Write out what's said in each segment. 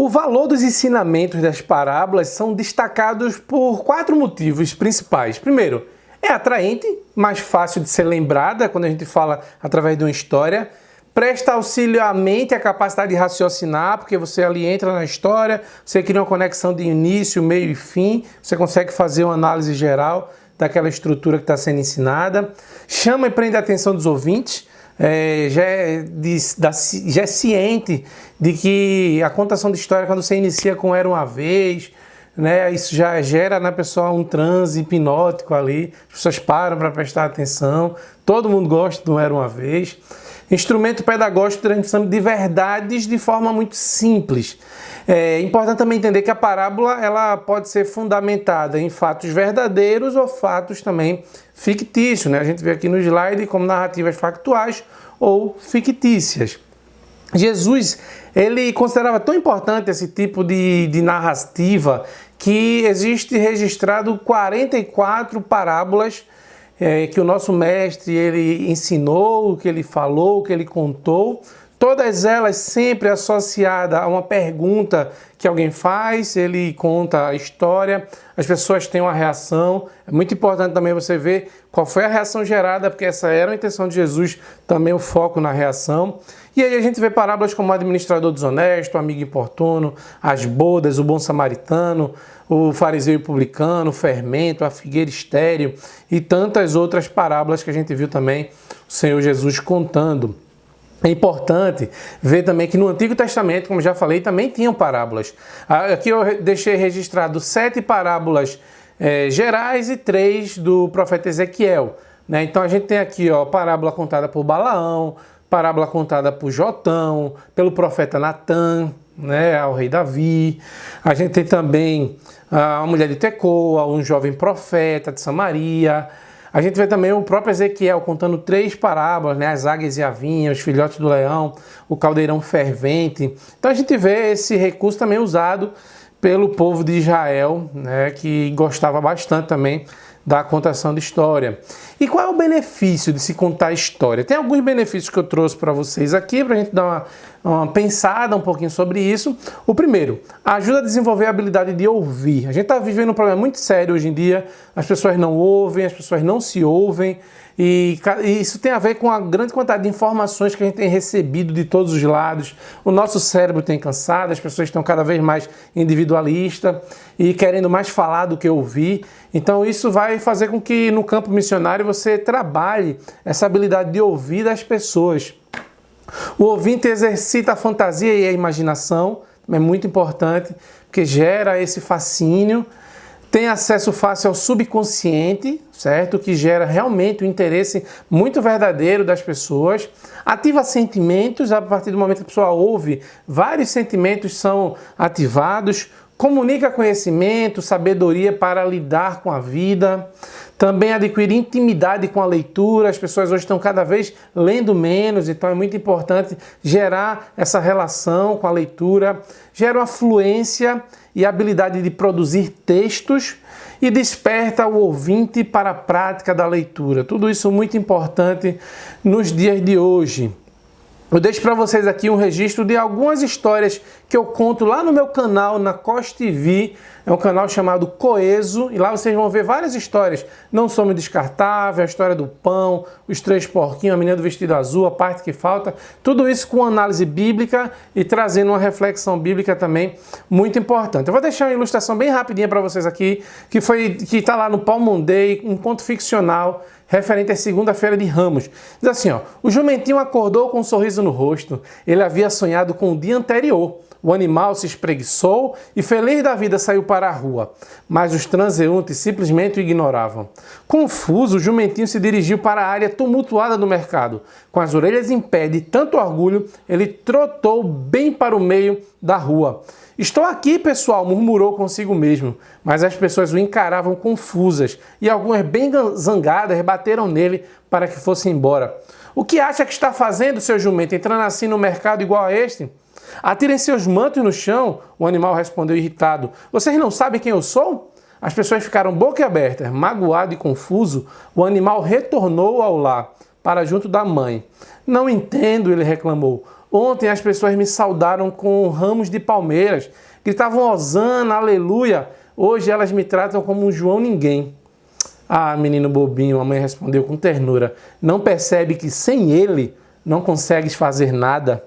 O valor dos ensinamentos das parábolas são destacados por 4 motivos principais. Primeiro, é atraente, mais fácil de ser lembrada quando a gente fala através de uma história. Presta auxílio à mente, à capacidade de raciocinar, porque você ali entra na história, você cria uma conexão de início, meio e fim, você consegue fazer uma análise geral daquela estrutura que está sendo ensinada. Chama e prende a atenção dos ouvintes. Já é ciente de que a contação de história, quando você inicia com Era Uma Vez, né, isso já gera na pessoa um transe hipnótico ali, as pessoas param para prestar atenção, todo mundo gosta do Era Uma Vez. Instrumento pedagógico de transmissão de verdades de forma muito simples. É importante também entender que a parábola ela pode ser fundamentada em fatos verdadeiros ou fatos também fictícios, né? A gente vê aqui no slide como narrativas factuais ou fictícias. Jesus, ele considerava tão importante esse tipo de narrativa que existe registrado 44 parábolas que o nosso mestre ele ensinou, que ele falou, que ele contou, todas elas sempre associadas a uma pergunta que alguém faz, ele conta a história, as pessoas têm uma reação. É muito importante também você ver qual foi a reação gerada, porque essa era a intenção de Jesus, também o foco na reação. E aí a gente vê parábolas como o administrador desonesto, o amigo importuno, as bodas, o bom samaritano, o fariseu e publicano, o fermento, a figueira estéril e tantas outras parábolas que a gente viu também o Senhor Jesus contando. É importante ver também que no Antigo Testamento, como já falei, também tinham parábolas. Aqui eu deixei registrado 7 parábolas gerais e 3 do profeta Ezequiel, né? Então a gente tem aqui parábola contada por Balaão, parábola contada por Jotão, pelo profeta Natã, né, ao rei Davi. A gente tem também a mulher de Tecoa, um jovem profeta de Samaria. A gente vê também o próprio Ezequiel contando 3 parábolas, né, as águias e a vinha, os filhotes do leão, o caldeirão fervente. Então a gente vê esse recurso também usado pelo povo de Israel, né, que gostava bastante também da contação de história. E qual é o benefício de se contar história? Tem alguns benefícios que eu trouxe para vocês aqui, para a gente dar uma pensada um pouquinho sobre isso. O primeiro, ajuda a desenvolver a habilidade de ouvir. A gente está vivendo um problema muito sério hoje em dia, as pessoas não ouvem, as pessoas não se ouvem, e isso tem a ver com a grande quantidade de informações que a gente tem recebido de todos os lados. O nosso cérebro tem cansado, as pessoas estão cada vez mais individualistas e querendo mais falar do que ouvir. Então isso vai fazer com que no campo missionário você trabalhe essa habilidade de ouvir das pessoas. O ouvinte exercita a fantasia e a imaginação, é muito importante, porque gera esse fascínio. Tem acesso fácil ao subconsciente, certo? Que gera realmente um interesse muito verdadeiro das pessoas. Ativa sentimentos, a partir do momento que a pessoa ouve, vários sentimentos são ativados. Comunica conhecimento, sabedoria para lidar com a vida. Também adquire intimidade com a leitura. As pessoas hoje estão cada vez lendo menos, então é muito importante gerar essa relação com a leitura. Gera uma fluência e habilidade de produzir textos e desperta o ouvinte para a prática da leitura. Tudo isso muito importante nos dias de hoje. Eu deixo para vocês aqui um registro de algumas histórias que eu conto lá no meu canal, na COS TV. É um canal chamado Coeso, e lá vocês vão ver várias histórias. Não Somos Descartáveis, a história do pão, os 3 porquinhos, a menina do vestido azul, a parte que falta. Tudo isso com análise bíblica e trazendo uma reflexão bíblica também muito importante. Eu vou deixar uma ilustração bem rapidinha para vocês aqui, que está lá no Palm Monday, um conto ficcional, referente à segunda-feira de Ramos. Diz assim, o jumentinho acordou com um sorriso no rosto. Ele havia sonhado com o dia anterior. O animal se espreguiçou e feliz da vida saiu para a rua. Mas os transeuntes simplesmente o ignoravam. Confuso, o jumentinho se dirigiu para a área tumultuada do mercado. Com as orelhas em pé de tanto orgulho, ele trotou bem para o meio da rua. Estou aqui, pessoal, murmurou consigo mesmo, mas as pessoas o encaravam confusas e algumas bem zangadas bateram nele para que fosse embora. O que acha que está fazendo, seu jumento, entrando assim no mercado igual a este? Atirem seus mantos no chão, o animal respondeu irritado. Vocês não sabem quem eu sou? As pessoas ficaram boquiabertas, magoado e confuso. O animal retornou ao lar, para junto da mãe. Não entendo, ele reclamou. Ontem as pessoas me saudaram com ramos de palmeiras, gritavam hosana, aleluia. Hoje elas me tratam como um João ninguém. Ah, menino bobinho, a mãe respondeu com ternura. Não percebe que sem ele não consegues fazer nada?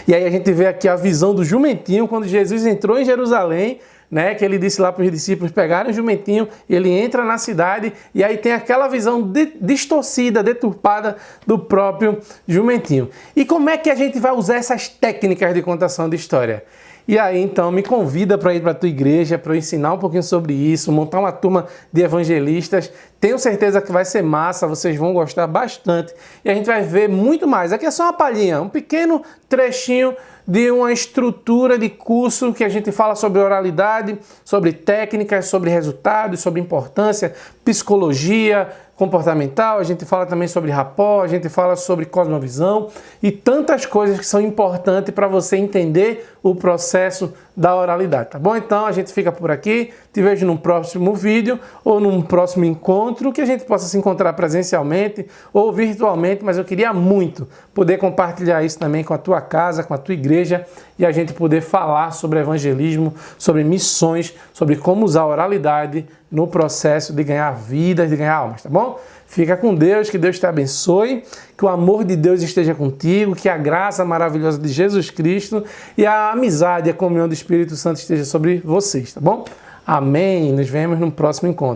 E aí a gente vê aqui a visão do jumentinho quando Jesus entrou em Jerusalém, né, que ele disse lá para os discípulos pegarem o jumentinho, ele entra na cidade e aí tem aquela visão distorcida, deturpada do próprio jumentinho. E como é que a gente vai usar essas técnicas de contação de história? E aí, então, me convida para ir para a tua igreja, para eu ensinar um pouquinho sobre isso, montar uma turma de evangelistas. Tenho certeza que vai ser massa, vocês vão gostar bastante. E a gente vai ver muito mais. Aqui é só uma palhinha, um pequeno trechinho de uma estrutura de curso que a gente fala sobre oralidade, sobre técnicas, sobre resultados, sobre importância, psicologia comportamental, a gente fala também sobre rapport, a gente fala sobre cosmovisão e tantas coisas que são importantes para você entender o processo da oralidade, tá bom? Então a gente fica por aqui, te vejo num próximo vídeo ou num próximo encontro, que a gente possa se encontrar presencialmente ou virtualmente, mas eu queria muito poder compartilhar isso também com a tua casa, com a tua igreja e a gente poder falar sobre evangelismo, sobre missões, sobre como usar a oralidade no processo de ganhar vidas, de ganhar almas, tá bom? Fica com Deus, que Deus te abençoe, que o amor de Deus esteja contigo, que a graça maravilhosa de Jesus Cristo e a amizade e a comunhão do Espírito Santo esteja sobre vocês, tá bom? Amém. Nos vemos no próximo encontro.